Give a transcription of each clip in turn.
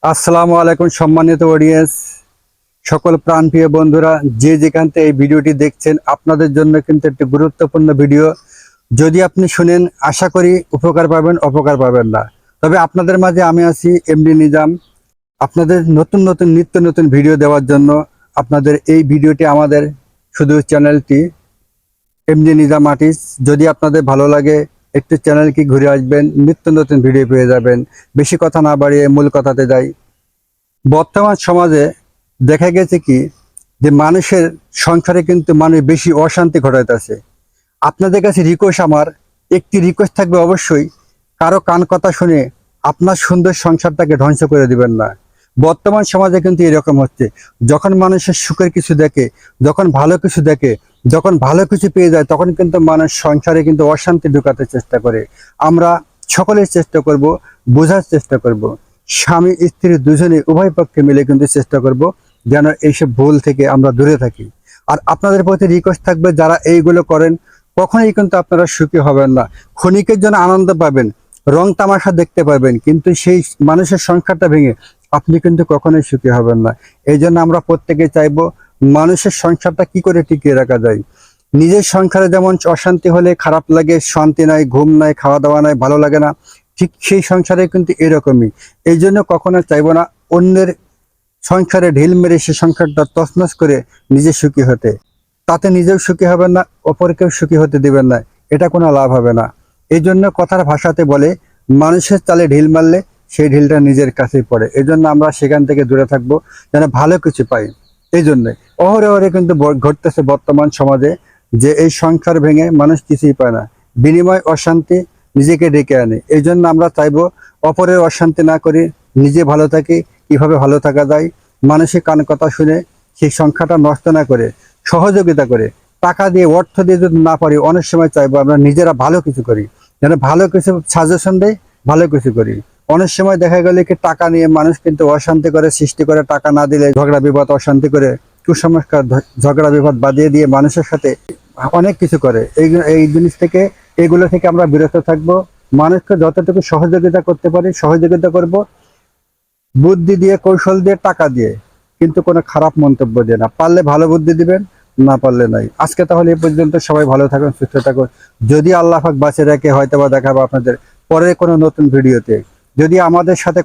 আসসালামু আলাইকুম সম্মানিত অডিয়েন্স, সকল প্রাণপ্রিয় বন্ধুরা যে যেখান থেকে এই ভিডিওটি দেখছেন, আপনাদের জন্য কিন্তু একটি গুরুত্বপূর্ণ ভিডিও। যদি আপনি শুনেন আশা করি উপকার পাবেন, অপকার পাবেন না। তবে আপনাদের মাঝে আমি আছি এমডি নিজাম, আপনাদের নতুন নতুন নিত্য নতুন ভিডিও দেওয়ার জন্য। আপনাদের এই ভিডিওটি আমাদের শুধু চ্যানেলটি এমডি নিজাম আর্টিস্ট, যদি আপনাদের ভালো লাগে একটু চ্যানেলকে ঘুরে আসবেন, নিত্য নতুন ভিডিও পেয়ে যাবেন। বেশি কথা না বাড়িয়ে মূল কথাতে যাই। বর্তমান সমাজে দেখা গেছে কি যে মানুষের সংসারে কিন্তু মানুষ বেশি অশান্তি ঘটাইতেছে। আপনাদের কাছে রিকোয়েস্ট, আমার একটি রিকোয়েস্ট থাকবে, অবশ্যই কারো কান কথা শুনে আপনার সুন্দর সংসারটাকে ধ্বংস করে দিবেন না। বর্তমান সমাজে কিন্তু এরকম হচ্ছে, যখন মানুষের সুখের কিছু দেখে, যখন ভালো কিছু দেখে, যখন ভালো কিছু পেয়ে যায়, তখন কিন্তু মানুষ সংসারে কিন্তু অশান্তি ঢুকাতে চেষ্টা করে। আমরা সকলেই চেষ্টা করব, বোঝার চেষ্টা করব, স্বামী স্ত্রী দুজনে উভয় পক্ষে মিলে কিন্তু চেষ্টা করব যেন এইসব ভুল থেকে আমরা দূরে থাকি। আর আপনাদের প্রতি রিকোয়েস্ট থাকবে, যারা এইগুলো করেন কখনোই কিন্তু আপনারা সুখী হবেন না। ক্ষণিকের জন্য আনন্দ পাবেন, রং তামাশা দেখতে পারবেন, কিন্তু সেই মানুষের সংসারটা ভেঙে আপনি কিন্তু কখনোই সুখী হবেন না। এই জন্য আমরা প্রত্যেকে চাইবো মানুষের সংসারটা কি করে টিকিয়ে রাখা যায়। নিজের সংসারে যেমন অশান্তি হলে খারাপ লাগে, শান্তি নাই, ঘুম নাই, খাওয়া দাওয়া নাই, ভালো লাগে না, ঠিক সেই সংসারে কিন্তু এরকমই। এই জন্য কখনো চাইবো না অন্যের সংসারে ঢিল মেরে সে সংসারটা তছনছ করে নিজে সুখী হতে। তাতে নিজেও সুখী হবেন না, অপরকেও সুখী হতে দিবেন না, এটা কোনো লাভ হবে না। এই জন্য কথার ভাষাতে বলে, মানুষের চালে ঢিল মারলে সেই ঢিলটা নিজের কাছেই পড়ে। এই জন্য আমরা সেখান থেকে দূরে থাকবো, যেন ভালো কিছু পাই। এই জন্যে অহরে কিন্তু ঘটতেছে বর্তমান সমাজে যে এই সংসার ভেঙে মানুষ কিছুই পায় না, বিনিময় অশান্তি নিজেকে ডেকে আনে। এই জন্য আমরা চাইবো অপরের অশান্তি না করি, নিজে ভালো থাকি। কিভাবে ভালো থাকা যায়, মানুষের কান কথা শুনে সেই সংখ্যাটা নষ্ট না করে সহযোগিতা করে, টাকা দিয়ে অর্থ দিয়ে যদি না পারি, অনেক সময় চাইবো আমরা নিজেরা ভালো কিছু করি, যেন ভালো কিছু সাজেশন দেয়, ভালো কিছু করি। অনেক সময় দেখা গেলে কি টাকা নিয়ে মানুষ কিন্তু অশান্তি করে, সৃষ্টি করে, টাকা না দিলে ঝগড়া বিবাদ অশান্তি করে, কুসংস্কার ঝগড়া বিবাদ বাদিয়ে দিয়ে মানুষের সাথে অনেক কিছু করে। এই জিনিস থেকে, এগুলো থেকে আমরা বিরত থাকবো। মানুষকে যতটুকু সহযোগিতা করতে পারি সহযোগিতা করব, বুদ্ধি দিয়ে, কৌশল দিয়ে, টাকা দিয়ে, কিন্তু কোনো খারাপ মন্তব্য দিয়ে না। পারলে ভালো বুদ্ধি দিবেন, না পারলে নাই। আজকে তাহলে এই পর্যন্ত, সবাই ভালো থাকুন, সুস্থ থাকুন। যদি আল্লাহ পাক বাঁচিয়ে রাখে, হয়তো বা দেখাবো আপনাদের পরের কোনো নতুন ভিডিওতে। যদি আমাদের সাথে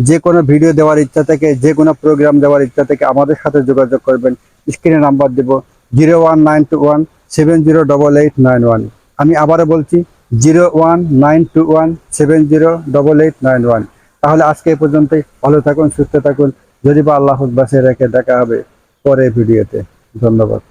যে কোনো ভিডিও দেওয়ার ইচ্ছা থাকে, যে কোনো প্রোগ্রাম দেওয়ার ইচ্ছা থাকে, আমাদের সাথে যোগাযোগ করবেন। স্ক্রিনে নাম্বার দেব 01921708891। আমি আবারও বলছি 01921708891। তাহলে আজকে এই পর্যন্তই। ভালো থাকুন, সুস্থ থাকুন। যদি বা আল্লাহ বাঁচিয়ে রেখে, দেখা হবে পরের ভিডিওতে। ধন্যবাদ।